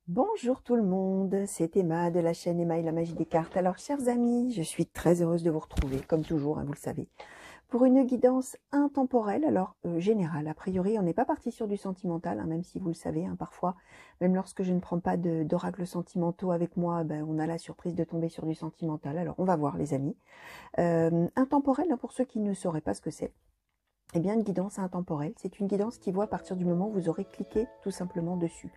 Bonjour tout le monde, c'est Emma de la chaîne Emma et la magie des cartes. Alors chers amis, je suis très heureuse de vous retrouver, comme toujours, vous le savez, pour une guidance intemporelle, alors générale. A priori, on n'est pas parti sur du sentimental, même si vous le savez, parfois, même lorsque je ne prends pas d'oracles sentimentaux avec moi, on a la surprise de tomber sur du sentimental. Alors on va voir les amis. Intemporel, pour ceux qui ne sauraient pas ce que c'est. Eh bien, une guidance intemporelle, c'est une guidance qui voit à partir du moment où vous aurez cliqué tout simplement dessus.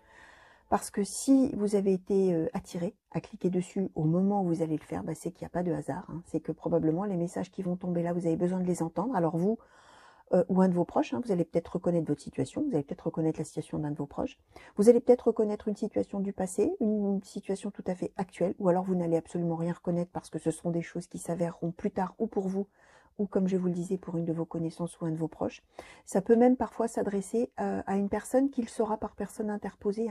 Parce que si vous avez été attiré à cliquer dessus au moment où vous allez le faire, c'est qu'il n'y a pas de hasard. C'est que probablement les messages qui vont tomber là, vous avez besoin de les entendre. Alors vous, ou un de vos proches, vous allez peut-être reconnaître votre situation, vous allez peut-être reconnaître la situation d'un de vos proches. Vous allez peut-être reconnaître une situation du passé, une situation tout à fait actuelle, ou alors vous n'allez absolument rien reconnaître parce que ce seront des choses qui s'avéreront plus tard ou pour vous, ou comme je vous le disais, pour une de vos connaissances ou un de vos proches. Ça peut même parfois s'adresser à une personne qui le saura par personne interposée.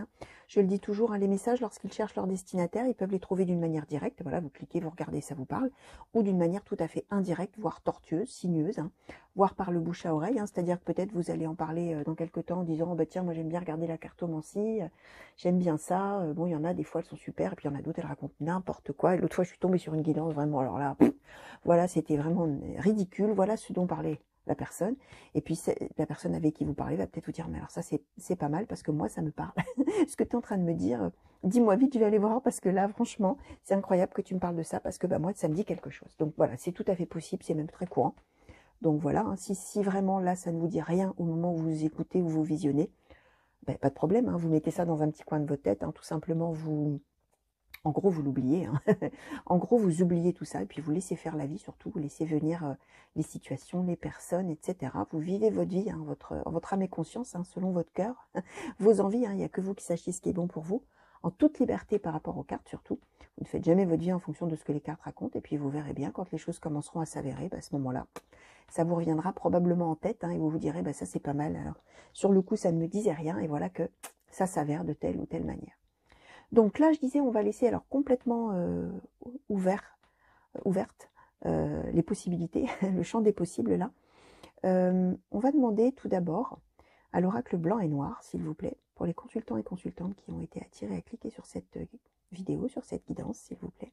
Je le dis toujours, les messages, lorsqu'ils cherchent leur destinataire, ils peuvent les trouver d'une manière directe. Voilà, vous cliquez, vous regardez, ça vous parle. Ou d'une manière tout à fait indirecte, voire tortueuse, sinueuse, voire par le bouche à oreille. C'est-à-dire que peut-être vous allez en parler dans quelques temps en disant tiens, moi j'aime bien regarder la cartomancie, j'aime bien ça. Bon, il y en a, des fois elles sont super, et puis il y en a d'autres, elles racontent n'importe quoi. Et l'autre fois, je suis tombée sur une guidance, vraiment, alors là, voilà, c'était vraiment ridicule. Voilà ce dont parlait la personne. Et puis la personne avec qui vous parlez va peut-être vous dire mais alors ça c'est pas mal parce que moi ça me parle. Ce que tu es en train de me dire, dis-moi vite, je vais aller voir parce que là franchement c'est incroyable que tu me parles de ça parce que moi ça me dit quelque chose. Donc voilà, c'est tout à fait possible, c'est même très courant. Donc voilà, si vraiment là ça ne vous dit rien au moment où vous écoutez ou vous visionnez, pas de problème, vous mettez ça dans un petit coin de votre tête, tout simplement en gros, vous l'oubliez. En gros, vous oubliez tout ça et puis vous laissez faire la vie, surtout. Vous laissez venir les situations, les personnes, etc. Vous vivez votre vie, votre âme et conscience, selon votre cœur, vos envies. Il n'y a que vous qui sachiez ce qui est bon pour vous, en toute liberté par rapport aux cartes, surtout. Vous ne faites jamais votre vie en fonction de ce que les cartes racontent. Et puis, vous verrez bien, quand les choses commenceront à s'avérer, à ce moment-là, ça vous reviendra probablement en tête et vous vous direz, ça, c'est pas mal. Alors, sur le coup, ça ne me disait rien et voilà que ça s'avère de telle ou telle manière. Donc là, je disais, on va laisser alors complètement ouverte les possibilités, le champ des possibles là. On va demander tout d'abord à l'oracle blanc et noir, s'il vous plaît, pour les consultants et consultantes qui ont été attirés à cliquer sur cette vidéo, sur cette guidance, s'il vous plaît.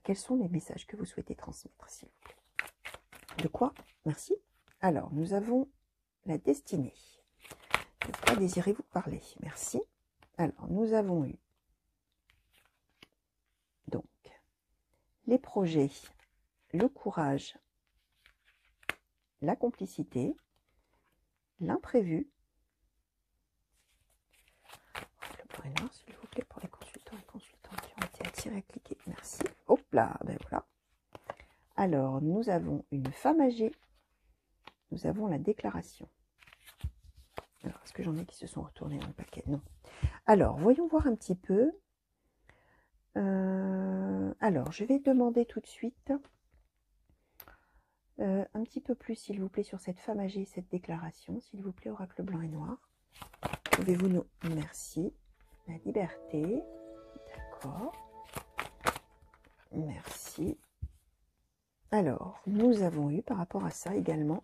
Quels sont les messages que vous souhaitez transmettre, s'il vous plaît? De quoi? Merci. Alors, nous avons la destinée. De quoi désirez-vous parler? Merci. Alors, nous avons eu donc les projets, le courage, la complicité, l'imprévu. Le blanc et noir, s'il vous plaît, pour les consultants et consultantes qui ont été attirés à cliquer. Merci. Hop là, voilà. Alors, nous avons une femme âgée. Nous avons la déclaration. Alors, est-ce que j'en ai qui se sont retournés dans le paquet? Non. Alors, voyons voir un petit peu. Alors, je vais demander tout de suite un petit peu plus, s'il vous plaît, sur cette femme âgée et cette déclaration. S'il vous plaît, oracle blanc et noir. Pouvez-vous nous... Merci. La liberté. D'accord. Merci. Alors, nous avons eu, par rapport à ça également,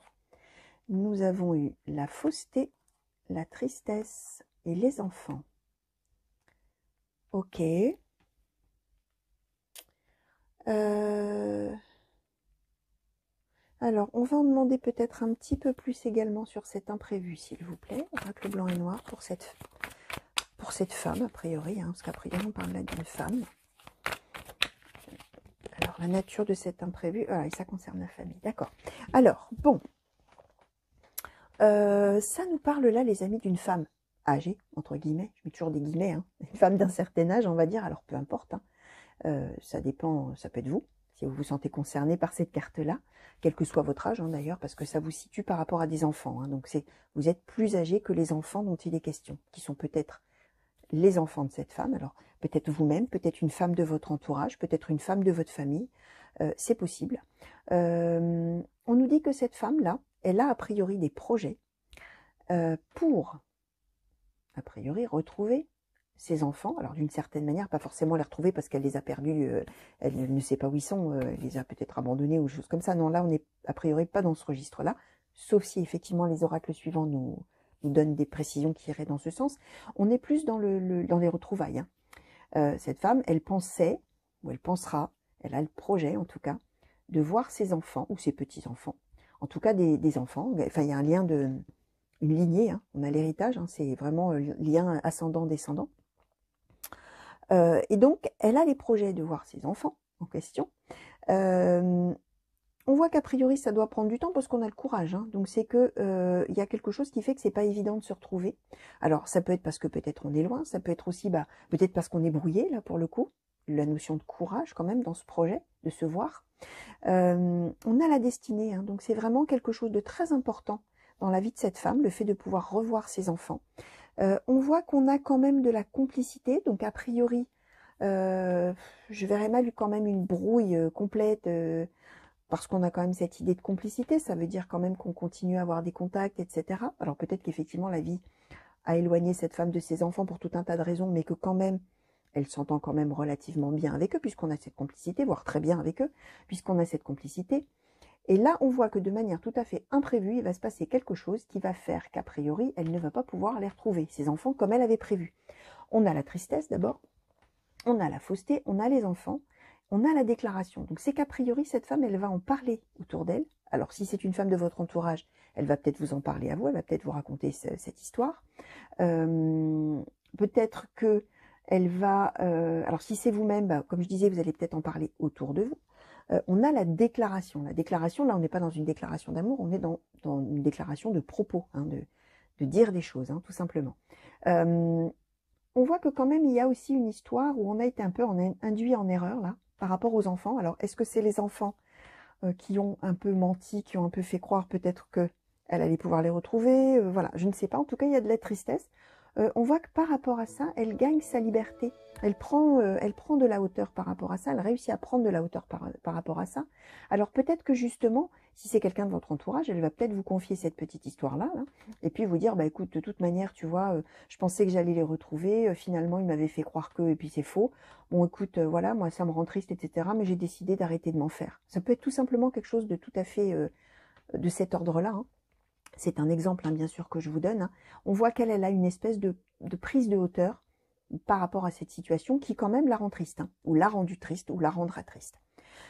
nous avons eu la fausseté, la tristesse et les enfants. Ok. Alors, on va en demander peut-être un petit peu plus également sur cet imprévu, s'il vous plaît. Oracle blanc et noir pour cette femme, a priori, parce qu'a priori, on parle là d'une femme. Alors, la nature de cet imprévu, voilà, et ça concerne la famille, d'accord. Alors, bon, ça nous parle là, les amis, d'une femme âgée, entre guillemets, je mets toujours des guillemets, une femme d'un certain âge, on va dire, alors peu importe, ça dépend, ça peut être vous, si vous vous sentez concerné par cette carte-là, quel que soit votre âge d'ailleurs, parce que ça vous situe par rapport à des enfants, donc vous êtes plus âgé que les enfants dont il est question, qui sont peut-être les enfants de cette femme, alors peut-être vous-même, peut-être une femme de votre entourage, peut-être une femme de votre famille, c'est possible. On nous dit que cette femme-là, elle a a priori des projets pour, a priori, retrouver ses enfants. Alors d'une certaine manière, pas forcément les retrouver parce qu'elle les a perdus, elle ne sait pas où ils sont, elle les a peut-être abandonnés ou choses comme ça. Non, là on n'est a priori pas dans ce registre-là, sauf si effectivement les oracles suivants nous nous donne des précisions qui iraient dans ce sens. On est plus dans les retrouvailles. Hein. Cette femme, elle pensait, ou elle pensera, elle a le projet en tout cas, de voir ses enfants, ou ses petits-enfants, en tout cas des enfants. Enfin, il y a un lien une lignée, hein. On a l'héritage, hein. C'est vraiment lien ascendant-descendant. Et donc, elle a les projets de voir ses enfants en question. On voit qu'a priori, ça doit prendre du temps parce qu'on a le courage. Hein. Donc, c'est que il y a quelque chose qui fait que c'est pas évident de se retrouver. Alors, ça peut être parce que peut-être on est loin. Ça peut être aussi, peut-être parce qu'on est brouillé, là, pour le coup. La notion de courage, quand même, dans ce projet, de se voir. On a la destinée. Hein. Donc, c'est vraiment quelque chose de très important dans la vie de cette femme, le fait de pouvoir revoir ses enfants. On voit qu'on a quand même de la complicité. Donc, a priori, je verrais mal quand même une brouille complète... parce qu'on a quand même cette idée de complicité, ça veut dire quand même qu'on continue à avoir des contacts, etc. Alors peut-être qu'effectivement la vie a éloigné cette femme de ses enfants pour tout un tas de raisons, mais que quand même, elle s'entend quand même relativement bien avec eux, puisqu'on a cette complicité, voire très bien avec eux, puisqu'on a cette complicité. Et là, on voit que de manière tout à fait imprévue, il va se passer quelque chose qui va faire qu'a priori, elle ne va pas pouvoir les retrouver, ses enfants, comme elle avait prévu. On a la tristesse d'abord, on a la fausseté, on a les enfants, on a la déclaration. Donc c'est qu'a priori, cette femme, elle va en parler autour d'elle. Alors si c'est une femme de votre entourage, elle va peut-être vous en parler à vous, elle va peut-être vous raconter cette histoire. Peut-être que elle va... alors si c'est vous-même, comme je disais, vous allez peut-être en parler autour de vous. On a la déclaration. La déclaration, là, on n'est pas dans une déclaration d'amour, on est dans une déclaration de propos, hein, de dire des choses, hein, tout simplement. On voit que quand même, il y a aussi une histoire où on a été un peu induit en erreur, là, par rapport aux enfants. Alors, est-ce que c'est les enfants qui ont un peu menti, qui ont un peu fait croire peut-être qu'elle allait pouvoir les retrouver? Voilà, je ne sais pas. En tout cas, il y a de la tristesse. On voit que par rapport à ça, elle gagne sa liberté. Elle prend de la hauteur par rapport à ça. Elle réussit à prendre de la hauteur par rapport à ça. Alors peut-être que justement, si c'est quelqu'un de votre entourage, elle va peut-être vous confier cette petite histoire-là, là, et puis vous dire, écoute, de toute manière, tu vois, je pensais que j'allais les retrouver. Finalement, ils m'avaient fait croire que, et puis c'est faux. Bon, écoute, voilà, moi, ça me rend triste, etc. Mais j'ai décidé d'arrêter de m'en faire. Ça peut être tout simplement quelque chose de tout à fait de cet ordre-là. Hein. C'est un exemple, hein, bien sûr, que je vous donne. Hein. On voit qu'elle a une espèce de prise de hauteur par rapport à cette situation qui quand même la rend triste, hein, ou l'a rendue triste, ou la rendra triste.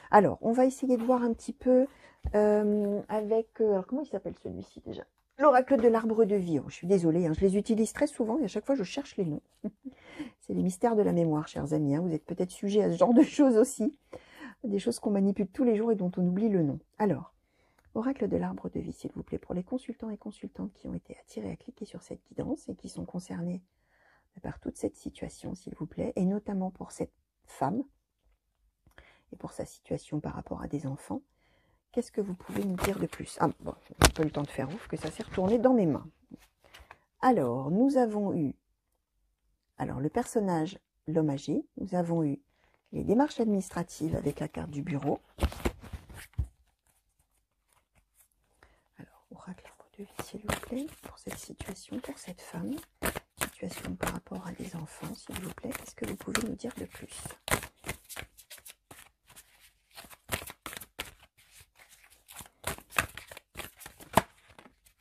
Alors, on va essayer de voir un petit peu avec... alors, comment il s'appelle celui-ci déjà? L'oracle de l'arbre de vie. Oh, je suis désolée, hein, je les utilise très souvent et à chaque fois, je cherche les noms. C'est les mystères de la mémoire, chers amis. Hein. Vous êtes peut-être sujet à ce genre de choses aussi. Des choses qu'on manipule tous les jours et dont on oublie le nom. Alors, oracle de l'arbre de vie, s'il vous plaît, pour les consultants et consultantes qui ont été attirés à cliquer sur cette guidance et qui sont concernés par toute cette situation, s'il vous plaît, et notamment pour cette femme et pour sa situation par rapport à des enfants. Qu'est-ce que vous pouvez nous dire de plus? Ah, bon, j'ai pas eu le temps de faire ouf, que ça s'est retourné dans mes mains. Alors, nous avons eu le personnage, l'homme âgé. Nous avons eu les démarches administratives avec la carte du bureau. Alors, oracle arbre de vie, s'il vous plaît, pour cette situation, pour cette femme. Situation par rapport à des enfants, s'il vous plaît. Qu'est-ce que vous pouvez nous dire de plus?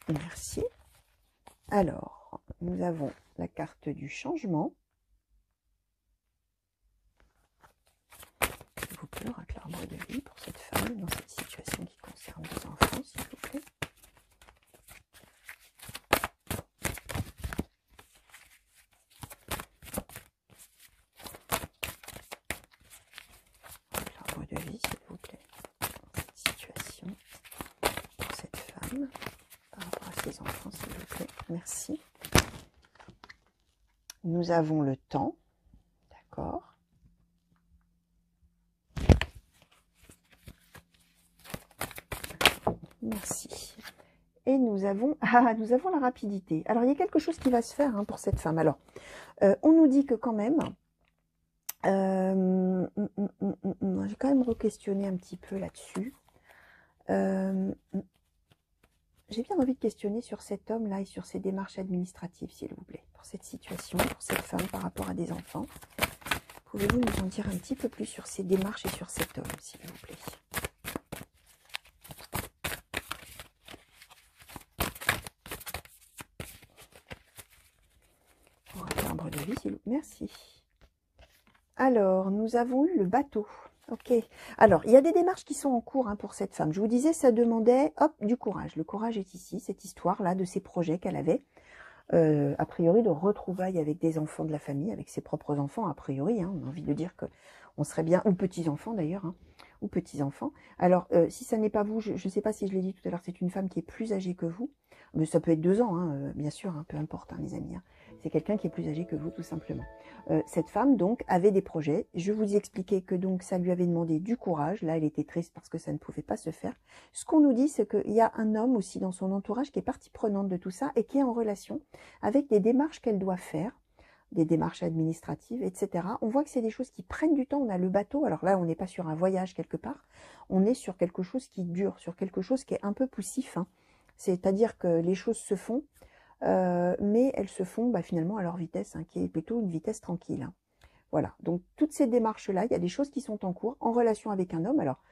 Merci. Alors, nous avons la carte du changement. S'il vous plaît, oracle arbre de vie pour cette femme dans cette situation qui concerne les enfants, s'il vous plaît. Oracle arbre de vie, s'il vous plaît, dans cette situation pour cette femme. Par rapport à ses enfants, s'il vous plaît. Merci. Nous avons le temps. D'accord. Merci. Et nous avons la rapidité. Alors, il y a quelque chose qui va se faire pour cette femme. Alors, on nous dit que quand même, j'ai quand même re-questionné un petit peu là-dessus. J'ai bien envie de questionner sur cet homme-là et sur ses démarches administratives, s'il vous plaît, pour cette situation, pour cette femme par rapport à des enfants. Pouvez-vous nous en dire un petit peu plus sur ces démarches et sur cet homme, s'il vous plaît? l'arbre de vie, s'il vous plaît. Merci. Alors, nous avons eu le bateau. Ok. Alors, il y a des démarches qui sont en cours hein, pour cette femme. Je vous disais, ça demandait, hop, du courage. Le courage est ici, cette histoire-là de ces projets qu'elle avait. A priori, de retrouvailles avec des enfants de la famille, avec ses propres enfants, a priori. Hein, on a envie de dire que on serait bien, ou petits-enfants d'ailleurs, hein, ou petits-enfants. Alors, si ça n'est pas vous, je ne sais pas si je l'ai dit tout à l'heure, c'est une femme qui est plus âgée que vous. Mais ça peut être 2 ans, hein, bien sûr, hein, peu importe, hein, les amis. Hein. C'est quelqu'un qui est plus âgé que vous, tout simplement. Cette femme, donc, avait des projets. Je vous ai expliqué que donc ça lui avait demandé du courage. Là, elle était triste parce que ça ne pouvait pas se faire. Ce qu'on nous dit, c'est qu'il y a un homme aussi dans son entourage qui est partie prenante de tout ça et qui est en relation avec des démarches qu'elle doit faire, des démarches administratives, etc. On voit que c'est des choses qui prennent du temps. On a le bateau. Alors là, on n'est pas sur un voyage quelque part. On est sur quelque chose qui dure, sur quelque chose qui est un peu poussif. Hein. C'est-à-dire que les choses se font, mais elles se font finalement à leur vitesse, hein, qui est plutôt une vitesse tranquille. Hein. Voilà, donc toutes ces démarches-là, il y a des choses qui sont en cours en relation avec un homme. Alors,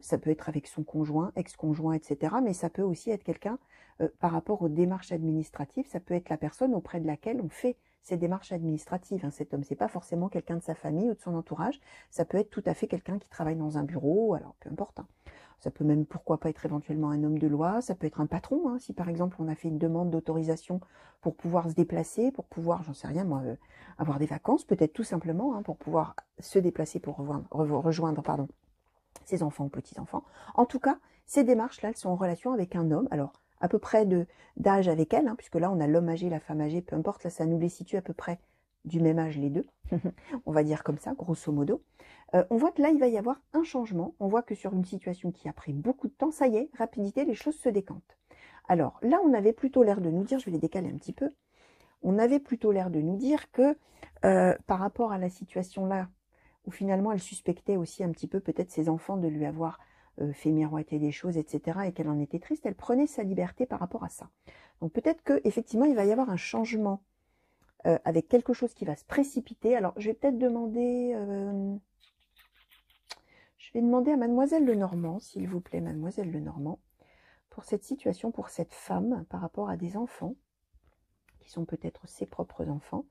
ça peut être avec son conjoint, ex-conjoint, etc. Mais ça peut aussi être quelqu'un par rapport aux démarches administratives. Ça peut être la personne auprès de laquelle on fait ces démarches administratives. Hein. Cet homme, c'est pas forcément quelqu'un de sa famille ou de son entourage. Ça peut être tout à fait quelqu'un qui travaille dans un bureau. Alors, peu importe. Hein. Ça peut même, pourquoi pas, être éventuellement un homme de loi. Ça peut être un patron. Hein. Si par exemple, on a fait une demande d'autorisation pour pouvoir se déplacer, pour pouvoir, j'en sais rien moi, avoir des vacances, peut-être tout simplement, hein, pour pouvoir se déplacer pour rejoindre pardon, ses enfants ou petits-enfants. En tout cas, ces démarches-là, elles sont en relation avec un homme, alors à peu près d'âge avec elle, hein, puisque là, on a l'homme âgé, la femme âgée, peu importe, là, ça nous les situe à peu près du même âge les deux, on va dire comme ça, grosso modo. On voit que là, il va y avoir un changement. On voit que sur une situation qui a pris beaucoup de temps, ça y est, rapidité, les choses se décantent. Alors là, on avait plutôt l'air de nous dire, je vais les décaler un petit peu, on avait plutôt l'air de nous dire que par rapport à la situation là, où finalement elle suspectait aussi un petit peu peut-être ses enfants de lui avoir fait miroiter des choses, etc., et qu'elle en était triste, elle prenait sa liberté par rapport à ça. Donc peut-être qu'effectivement, il va y avoir un changement avec quelque chose qui va se précipiter. Alors, je vais peut-être demander... je vais demander à Mademoiselle Lenormand, s'il vous plaît, Mademoiselle Lenormand, pour cette situation, pour cette femme, par rapport à des enfants, qui sont peut-être ses propres enfants.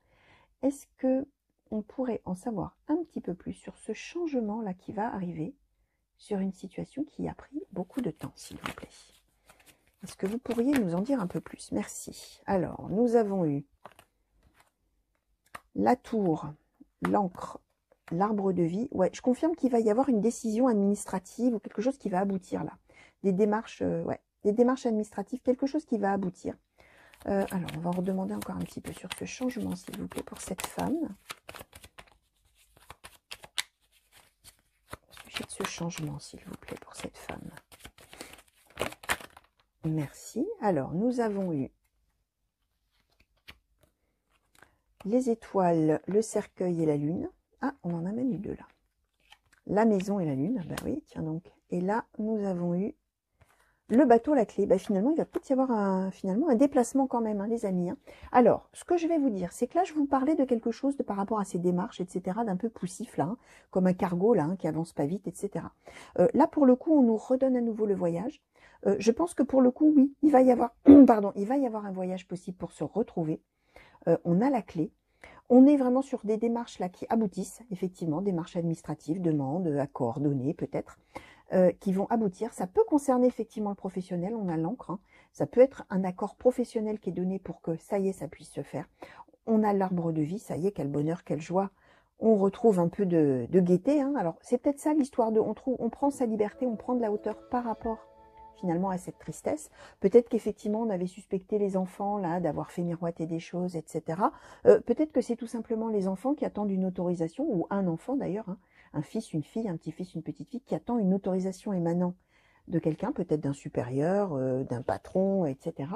Est-ce que on pourrait en savoir un petit peu plus sur ce changement-là qui va arriver sur une situation qui a pris beaucoup de temps, s'il vous plaît? Est-ce que vous pourriez nous en dire un peu plus? Merci. Alors, nous avons eu la tour, l'encre, l'arbre de vie. Ouais, je confirme qu'il va y avoir une décision administrative ou quelque chose qui va aboutir là. Des démarches, ouais, des démarches administratives, quelque chose qui va aboutir. Alors, on va en redemander encore un petit peu sur ce changement, s'il vous plaît, pour cette femme. Sujet de ce changement, s'il vous plaît, pour cette femme. Merci. Alors, nous avons eu les étoiles, le cercueil et la lune. Ah, on en a même eu 2 là. La maison et la lune. Ben oui, tiens donc. Et là, nous avons eu le bateau, la clé. Ben finalement, il va peut-être y avoir un déplacement quand même, hein, les amis. Hein. Alors, ce que je vais vous dire, c'est que là, je vous parlais de quelque chose de par rapport à ces démarches, etc., d'un peu poussif, là, hein, comme un cargo, là, hein, qui avance pas vite, etc. Là, pour le coup, on nous redonne à nouveau le voyage. Je pense que pour le coup, oui, il va y avoir, pardon, il va y avoir un voyage possible pour se retrouver. On a la clé. On est vraiment sur des démarches là qui aboutissent, effectivement, démarches administratives, demandes, accords donnés peut-être, qui vont aboutir. Ça peut concerner effectivement le professionnel, on a l'encre, hein. Ça peut être un accord professionnel qui est donné pour que ça y est, ça puisse se faire. On a l'arbre de vie, ça y est, quel bonheur, quelle joie. On retrouve un peu de gaieté. Hein. Alors c'est peut-être ça l'histoire de, on prend sa liberté, on prend de la hauteur par rapport finalement à cette tristesse. Peut-être qu'effectivement on avait suspecté les enfants là d'avoir fait miroiter des choses, etc. Peut-être que c'est tout simplement les enfants qui attendent une autorisation, ou un enfant d'ailleurs, hein, un fils, une fille, un petit-fils, une petite-fille, qui attend une autorisation émanant de quelqu'un, peut-être d'un supérieur, d'un patron, etc.,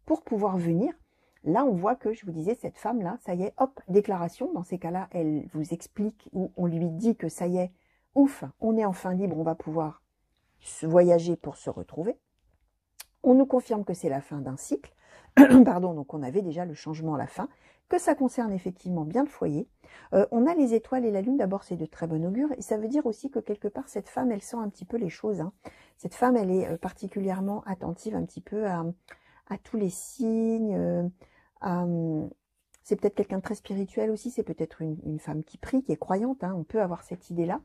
pour pouvoir venir. Là, on voit que, je vous disais, cette femme-là, ça y est, hop, déclaration. Dans ces cas-là, elle vous explique, ou on lui dit que ça y est, ouf, on est enfin libre, on va pouvoir voyager pour se retrouver. On nous confirme que c'est la fin d'un cycle. Pardon, donc on avait déjà le changement à la fin, que ça concerne effectivement bien le foyer. On a les étoiles et la lune, d'abord c'est de très bon augure, et ça veut dire aussi que quelque part cette femme, elle sent un petit peu les choses. Hein. Cette femme, elle est particulièrement attentive un petit peu à tous les signes, à C'est peut-être quelqu'un de très spirituel aussi, c'est peut-être une femme qui prie, qui est croyante, hein, on peut avoir cette idée-là.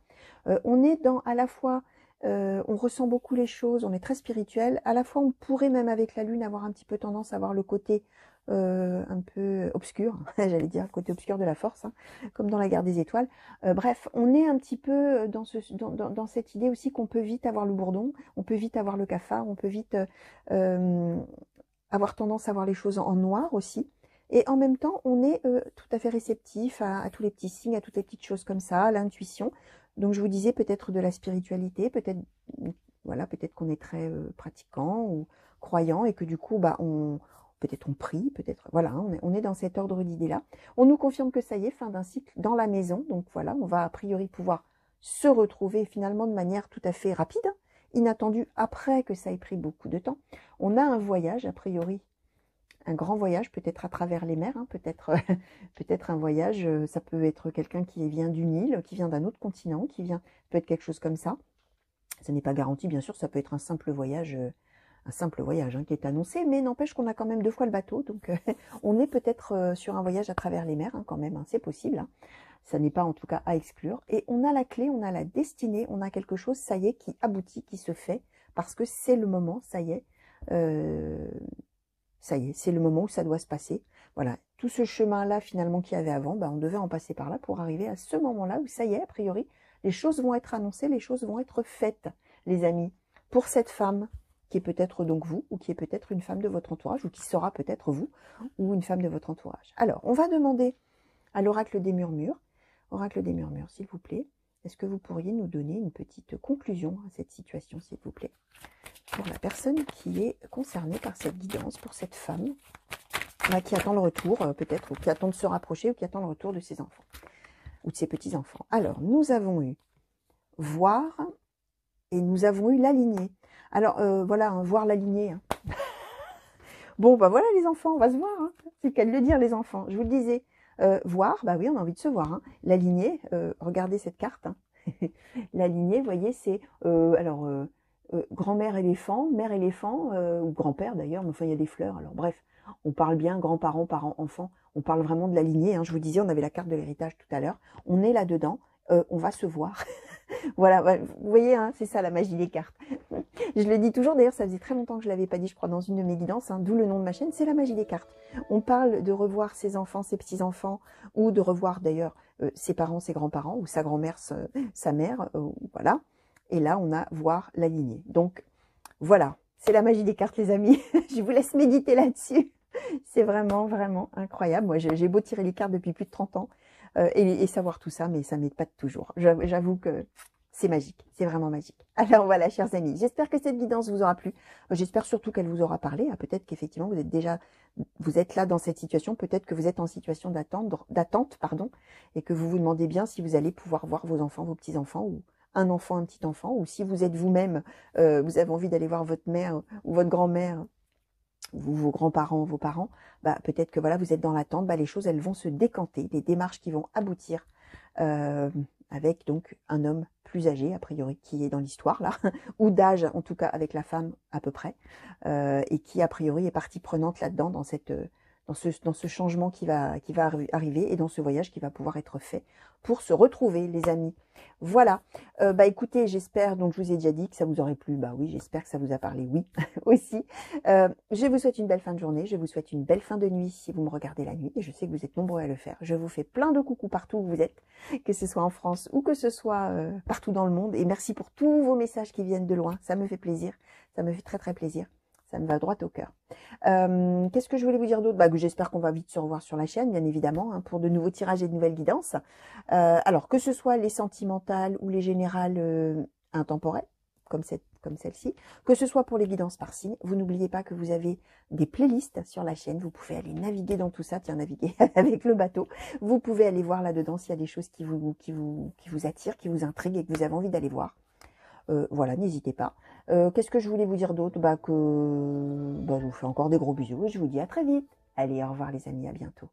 On est dans, à la fois, on ressent beaucoup les choses, on est très spirituel, à la fois on pourrait même avec la lune avoir un petit peu tendance à voir le côté un peu obscur, j'allais dire, le côté obscur de la force, hein, comme dans la guerre des étoiles. Bref, on est un petit peu dans cette idée aussi qu'on peut vite avoir le bourdon, on peut vite avoir le cafard, on peut vite avoir tendance à voir les choses en noir aussi. Et en même temps, on est tout à fait réceptif à tous les petits signes, à toutes les petites choses comme ça, à l'intuition. Donc je vous disais peut-être de la spiritualité, peut-être voilà, peut-être qu'on est très pratiquant ou croyant et que du coup, bah, peut-être on prie, peut-être voilà, hein, on est dans cet ordre d'idées-là. On nous confirme que ça y est, fin d'un cycle dans la maison. Donc voilà, on va a priori pouvoir se retrouver finalement de manière tout à fait rapide, hein, inattendue après que ça ait pris beaucoup de temps. On a un voyage a priori, un grand voyage, peut-être à travers les mers, hein, peut-être peut-être un voyage, ça peut être quelqu'un qui vient d'une île, qui vient d'un autre continent, qui vient, peut être quelque chose comme ça. Ça n'est pas garanti, bien sûr, ça peut être un simple voyage hein, qui est annoncé, mais n'empêche qu'on a quand même 2 fois le bateau, donc on est peut-être sur un voyage à travers les mers, hein, quand même, hein, c'est possible, hein. Ça n'est pas en tout cas à exclure. Et on a la clé, on a la destinée, on a quelque chose, ça y est, qui aboutit, qui se fait, parce que c'est le moment, ça y est, c'est le moment où ça doit se passer. Voilà, tout ce chemin-là finalement qu'il y avait avant, on devait en passer par là pour arriver à ce moment-là où ça y est, a priori, les choses vont être annoncées, les choses vont être faites, les amis, pour cette femme qui est peut-être donc vous, ou qui est peut-être une femme de votre entourage, ou qui sera peut-être vous, ou une femme de votre entourage. Alors, on va demander à l'oracle des murmures, s'il vous plaît, est-ce que vous pourriez nous donner une petite conclusion à cette situation, s'il vous plaît, pour la personne qui est concernée par cette guidance, pour cette femme qui attend le retour, peut-être, ou qui attend de se rapprocher, ou qui attend le retour de ses enfants, ou de ses petits-enfants. Alors, nous avons eu voir, et nous avons eu la lignée. Alors, voilà, hein, voir la lignée. Hein. Bon, bah voilà les enfants, on va se voir. Hein. C'est le cas de le dire, les enfants. Je vous le disais. Voir, bah oui, on a envie de se voir. Hein. La lignée, regardez cette carte. Hein. La lignée, vous voyez, c'est grand-mère éléphant, mère éléphant, ou grand-père d'ailleurs, mais enfin il y a des fleurs. Alors bref, on parle bien grands-parents, parents, enfants. On parle vraiment de la lignée. Hein. Je vous disais, on avait la carte de l'héritage tout à l'heure. On est là-dedans. On va se voir. Voilà, vous voyez, hein, c'est ça la magie des cartes. Je le dis toujours, d'ailleurs, ça faisait très longtemps que je ne l'avais pas dit, je crois, dans une de mes guidances, hein, d'où le nom de ma chaîne, c'est la magie des cartes. On parle de revoir ses enfants, ses petits-enfants, ou de revoir d'ailleurs ses parents, ses grands-parents, ou sa grand-mère, sa mère, voilà. Et là, on a voir la lignée. Donc, voilà, c'est la magie des cartes, les amis. Je vous laisse méditer là-dessus. C'est vraiment, vraiment incroyable. Moi, j'ai beau tirer les cartes depuis plus de 30 ans et savoir tout ça, mais ça m'aide pas toujours. J'avoue que c'est magique, c'est vraiment magique. Alors voilà, chers amis, j'espère que cette guidance vous aura plu. J'espère surtout qu'elle vous aura parlé. Peut-être qu'effectivement, vous êtes là dans cette situation. Peut-être que vous êtes en situation d'attente, et que vous vous demandez bien si vous allez pouvoir voir vos enfants, vos petits-enfants, ou un enfant, un petit-enfant, ou si vous êtes vous-même, vous avez envie d'aller voir votre mère ou votre grand-mère, vos grands-parents, vos parents, peut-être que voilà, vous êtes dans l'attente, les choses, elles vont se décanter, les démarches qui vont aboutir avec donc un homme plus âgé, a priori, qui est dans l'histoire, là, ou d'âge, en tout cas, avec la femme, à peu près, et qui, a priori, est partie prenante là-dedans, dans ce changement qui va arriver, et dans ce voyage qui va pouvoir être fait pour se retrouver, les amis. Voilà. Écoutez, j'espère, donc je vous ai déjà dit que ça vous aurait plu. Oui, j'espère que ça vous a parlé, oui, aussi. Je vous souhaite une belle fin de journée, je vous souhaite une belle fin de nuit si vous me regardez la nuit, et je sais que vous êtes nombreux à le faire. Je vous fais plein de coucou partout où vous êtes, que ce soit en France ou que ce soit partout dans le monde, et merci pour tous vos messages qui viennent de loin, ça me fait plaisir, ça me fait très très plaisir. Ça me va droit au cœur. Qu'est-ce que je voulais vous dire d'autre? J'espère qu'on va vite se revoir sur la chaîne, bien évidemment, hein, pour de nouveaux tirages et de nouvelles guidances. Alors, que ce soit les sentimentales ou les générales intemporelles, comme celle-ci, que ce soit pour les guidances par signe, vous n'oubliez pas que vous avez des playlists sur la chaîne. Vous pouvez aller naviguer dans tout ça, naviguer avec le bateau. Vous pouvez aller voir là-dedans s'il y a des choses qui vous attirent, qui vous intriguent et que vous avez envie d'aller voir. Voilà, n'hésitez pas. Qu'est-ce que je voulais vous dire d'autre? Je vous fais encore des gros bisous et je vous dis à très vite. Allez, au revoir les amis, à bientôt.